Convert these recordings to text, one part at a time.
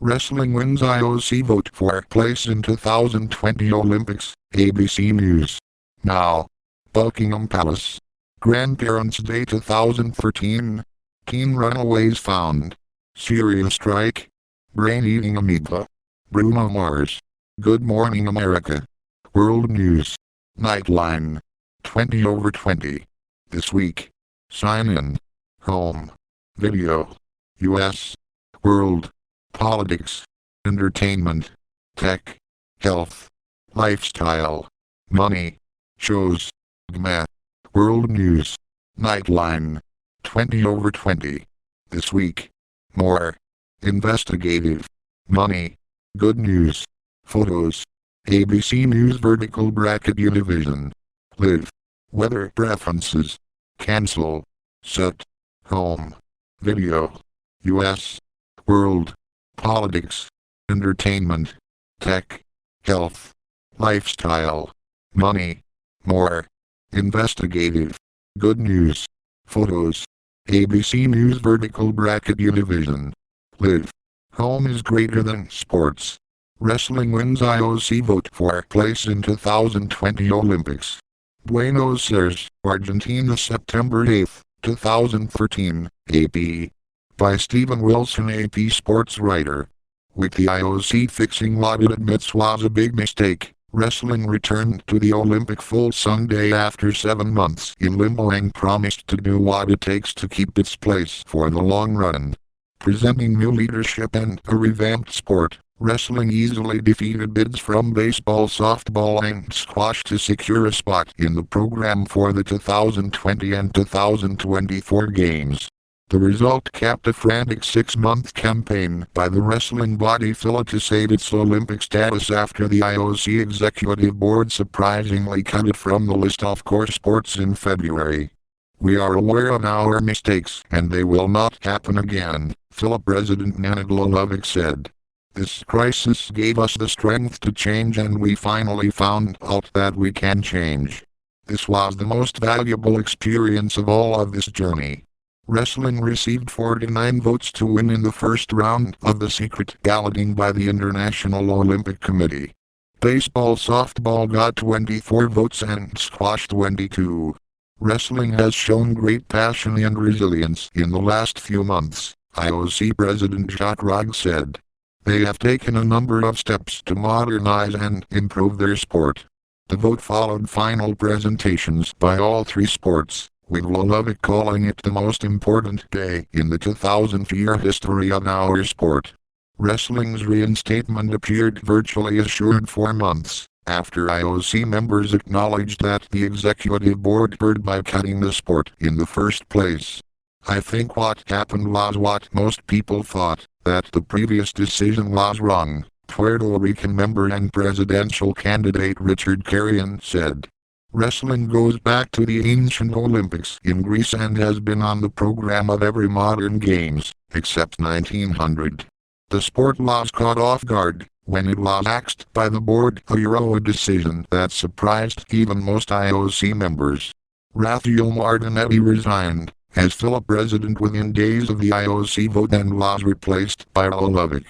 Wrestling wins IOC vote for place in 2020 Olympics, ABC News. Now, Buckingham Palace. Grandparents' Day 2013. Teen runaways found. Syria strike. Brain-eating amoeba. Bruno Mars. Good Morning America. World News. Nightline. 20/20. This week. Sign in. Home. Video. U.S. World. Politics. Entertainment. Tech. Health. Lifestyle. Money. Shows. GMA. World News. Nightline. 20/20. This week. More. Investigative. Money. Good news. Photos. ABC News vertical bracket Univision. Live. Weather preferences. Cancel. Set. Home. Video. U.S. World. Politics. Entertainment. Tech. Health. Lifestyle. Money. More. Investigative. Good news. Photos. ABC News vertical bracket Univision. Live. Home is greater than sports. Wrestling wins IOC vote for place in 2020 Olympics. Buenos Aires, Argentina, September 8, 2013, AP. By Stephen Wilson, AP Sports writer. With the IOC fixing what it admits was a big mistake, wrestling returned to the Olympic full Sunday after 7 months in limbo and promised to do what it takes to keep its place for the long run. Presenting new leadership and a revamped sport, wrestling easily defeated bids from baseball, softball and squash to secure a spot in the program for the 2020 and 2024 games. The result capped a frantic 6-month campaign by the wrestling body FILA to save its Olympic status after the IOC Executive Board surprisingly cut it from the list of core sports in February. We are aware of our mistakes and they will not happen again, FILA President Nenad Lalovic said. This crisis gave us the strength to change and we finally found out that we can change. This was the most valuable experience of all of this journey. Wrestling received 49 votes to win in the first round of the secret balloting by the International Olympic Committee. Baseball, softball got 24 votes and squash 22. Wrestling has shown great passion and resilience in the last few months, IOC President Jacques Rogge said. They have taken a number of steps to modernize and improve their sport. The vote followed final presentations by all 3 sports, with Lalovic calling it the most important day in the 2000-year history of our sport. Wrestling's reinstatement appeared virtually assured 4 months after IOC members acknowledged that the executive board erred by cutting the sport in the first place. I think what happened was what most people thought, that the previous decision was wrong, Puerto Rican member and presidential candidate Richard Carrion said. Wrestling goes back to the ancient Olympics in Greece and has been on the program of every modern games, except 1900. The sport was caught off guard when it was axed by the board, a decision that surprised even most IOC members. Rafael Martinetti resigned as FILA president within days of the IOC vote and was replaced by Lalovic.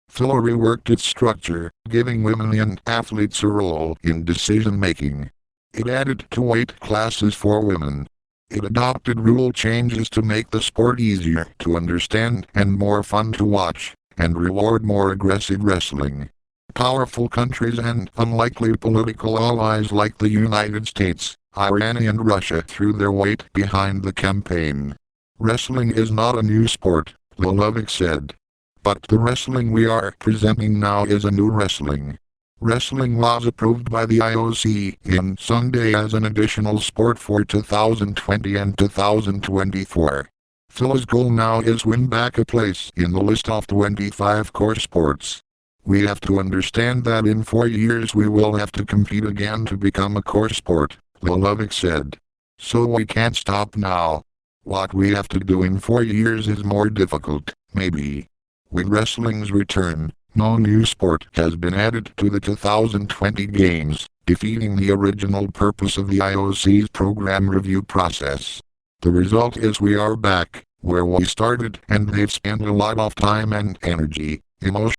FILA reworked its structure, giving women and athletes a role in decision-making. It added 2 weight classes for women. It adopted rule changes to make the sport easier to understand and more fun to watch, and reward more aggressive wrestling. Powerful countries and unlikely political allies like the United States, Iran and Russia threw their weight behind the campaign. Wrestling is not a new sport, Lalovic said. But the wrestling we are presenting now is a new wrestling. Wrestling was approved by the IOC in Sunday as an additional sport for 2020 and 2024. FILA's goal now is win back a place in the list of 25 core sports. We have to understand that in 4 years we will have to compete again to become a core sport, Lalovic said. So we can't stop now. What we have to do in 4 years is more difficult, maybe. With wrestling's return, no new sport has been added to the 2020 games, defeating the original purpose of the IOC's program review process. The result is we are back, where we started, and they've spent a lot of time and energy, emotion,